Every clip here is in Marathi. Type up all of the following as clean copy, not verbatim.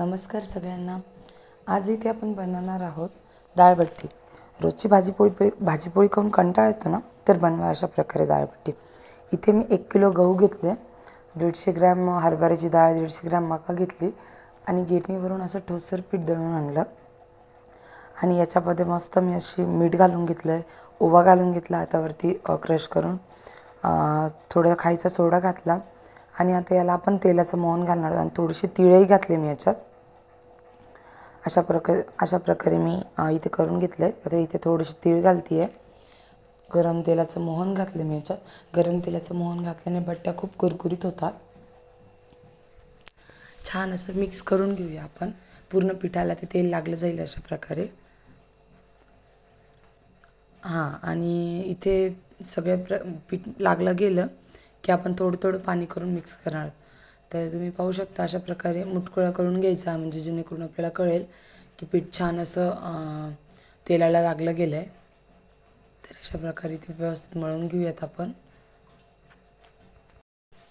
नमस्कार सगळ्यांना। आज इथे आपण बनवणार आहोत डाळबट्टी। रोजची भाजीपोळी खाऊन कंटाळा येतो ना, तर बनवा अशा प्रकारे डाळबट्टी। इथे मी 1 किलो गहू घेतले, 150 ग्रॅम हरभऱ्याची डाळ, 150 ग्रॅम मका घेतली आणि गिरणीवरून असं ठोसर पीठ दळून आणलं। आणि याच्यामध्ये मस्त मी अशी मीठ घालून घेतलं, ओवा घालून घेतला हातावरती क्रश करून, थोडं खायचा सोडा घातला आणि आता याला आपण तेलाचं मोहन घालणार आणि थोडीशी तिळही घातले मी याच्यात। अशा प्रकारे मी इथे करून घेतलं आहे। आता इथे थोडीशी तीळ घालते आहे, गरम तेलाचं मोहन घातले मी याच्यात। गरम तेलाचं मोहन घातल्याने बट्ट्या खूप कुरकुरीत होतात। छान असं मिक्स करून घेऊया आपण, पूर्ण पिठाला ते तेल लागलं जाईल अशा प्रकारे। आणि इथे पीठ लागलं गेलं की आपण थोडं थोडं पाणी करून मिक्स करणार। तर तुम्ही पाहू शकता अशा प्रकारे मुठकुळा करून घ्यायचा, म्हणजे जेणेकरून आपल्याला कळेल की पीठ छान असं तेलाला लागलं गेलं आहे। तर अशा प्रकारे ते व्यवस्थित मळून घेऊयात आपण।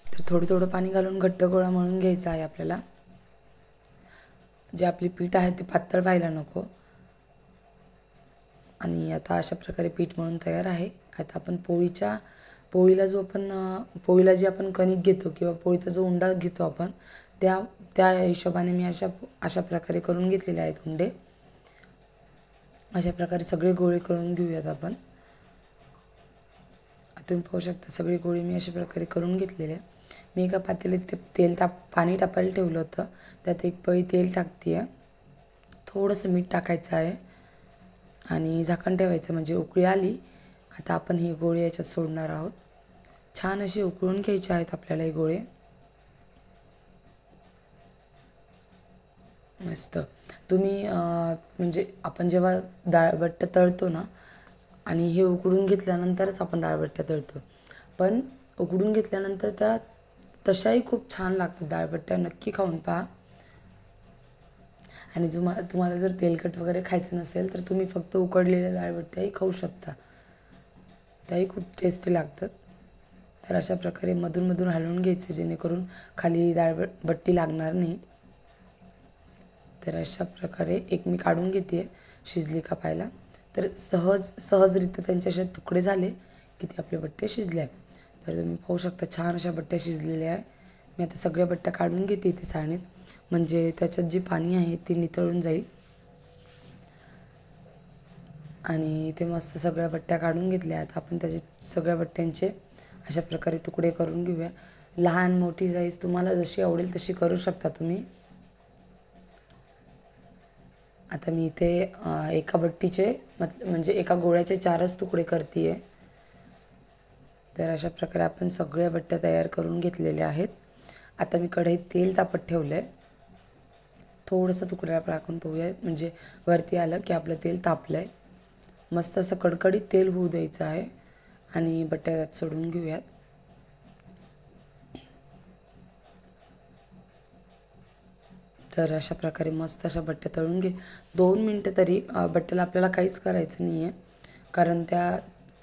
तर थोडं थोडं पाणी घालून घट्ट गोळा मळून घ्यायचा आहे आपल्याला। जे आपली पीठ आहे ते पातळ व्हायला नको। आणि आता अशा प्रकारे पीठ मळून तयार आहे। आता आपण पोळीला जी आपण कणिक घेतो किंवा पोळीचा जो उंडा घेतो आपण, त्या हिशोबाने मी अशा प्रकारे करून घेतलेले आहेत उंडे। अशा प्रकारे सगळे गोळे करून घेऊयात आपण। तुम्ही पाहू शकता सगळे गोळे मी अशा प्रकारे करून घेतलेले आहे। मी एका पातेल्यात पाणी तापायला ठेवलं होतं, त्यात 1 पळी तेल टाकते आहे, थोडंसं मीठ टाकायचं आहे आणि झाकण ठेवायचं, म्हणजे उकळी आली आता आपण हे गोळे याच्यात सोडणार आहोत। छान असे उकळून घ्यायचे आहेत आपल्याला हे गोळे। मस्त। तुम्ही म्हणजे आपण जेव्हा डाळबट्ट्या तळतो ना, आणि हे उकडून घेतल्यानंतरच आपण डाळबट्ट्या तळतो, पण उकडून घेतल्यानंतर त्या तशाही खूप छान लागतात डाळबट्ट्या, नक्की खाऊन पहा। आणि तुम्हाला जर तेलकट वगैरे खायचं नसेल तर तुम्ही फक्त उकडलेल्या डाळबट्ट्याही खाऊ शकता, त्याही खूप टेस्टी लागतात। तर अशा प्रकारे मधून हलवून घ्यायचं, जेणेकरून खाली डाळबट्टी लागणार नाही। तर अशा प्रकारे एक मी काढून घेते आहे, शिजली का पाहायला। तर सहजरित्या त्यांचे असे तुकडे झाले की ते आपले बट्टे शिजले आहे। तर तुम्ही पाहू शकता छान अशा बट्ट्या शिजलेल्या आहे। मी आता सगळ्या बट्ट्या काढून घेते इथे चाळणीत, म्हणजे त्याच्यात जी पाणी आहे ती नितळून जाईल। आणि ते मस्त सगळ्या बट्ट्या काढून घेतल्या। आता आपण सगळ्या बट्ट्यांचे अशा प्रकारे तुकडे करून घेऊया। लहान मोठी साईज तुम्हाला जशी आवडेल तशी करू शकता तुम्ही। आता मी इथे एका बट्टीचे म्हणजे एका गोळ्याचे 4च तुकडे करते आहे। तर अशा प्रकारे आपण सगळ्या बट्ट्या तयार करून घेतलेल्या आहेत। आता मी कढईत तेल तापत ठेवलं आहे, थोडंसं तुकड्याला टाकून पाहूया, म्हणजे वरती आलं की आपलं तेल तापलं आहे। मस्त असं कडकडीत तेल होऊ द्यायचं आहे आणि बट्ट्या त्यात सोडून घेऊयात। तर अशा प्रकारे मस्त अशा बट्ट्या तळून 2 मिनटं तरी बट्ट्याला आपल्याला काहीच करायचं नाही आहे, कारण त्या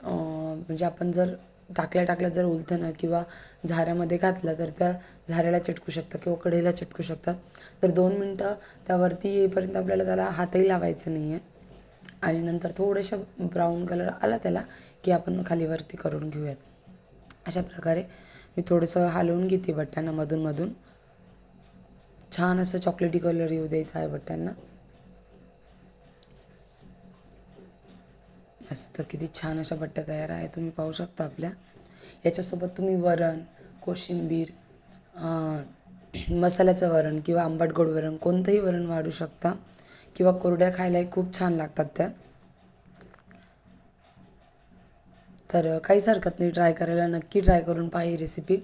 म्हणजे आपण जर टाकल्या जर उलथनं किंवा झाऱ्यामध्ये घातलं तर त्या झाऱ्याला चिटकू शकतात किंवा कढईला चिटकू शकतात। तर 2 मिनटं त्यावरती येईपर्यंत आपल्याला त्याला हातही लावायचं नाही आहे। आणि नंतर थोडंसं ब्राऊन कलर आला त्याला की आपण खालीवरती करून घेऊयात। अशा प्रकारे मी थोडंसं हलवून घेते बट्ट्यांना मधून। छान असं चॉकलेटी कलर येऊ द्यायचा आहे बट्ट्यांना। मस्त किती छान अशा बट्ट्या तयार आहे, तुम्ही पाहू शकता आपल्या। याच्यासोबत तुम्ही वरण, कोशिंबीर, मसाल्याचं वरण किंवा आंबट गोड वरण, कोणतंही वरण वाढू शकता, किंवा कोरड्या खायलाही खूप छान लागतात त्या। तर काहीच हरकत नाही, ट्राय करायला, नक्की ट्राय करून पहा ही रेसिपी।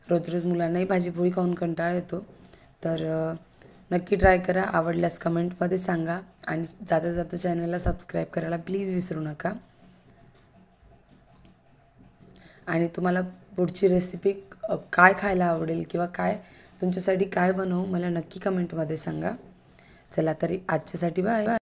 रोज मुलांनाही भाजीपोळी खाऊन कंटाळा येतो, तर नक्की ट्राय करा। आवडल्यास कमेंटमध्ये सांगा आणि जाता चॅनलला सबस्क्राईब करायला प्लीज विसरू नका। आणि तुम्हाला पुढची रेसिपी काय खायला आवडेल किंवा तुमच्यासाठी काय बनवू, मला नक्की कमेंटमध्ये सांगा। चला तरी आजच्यासाठी बाय।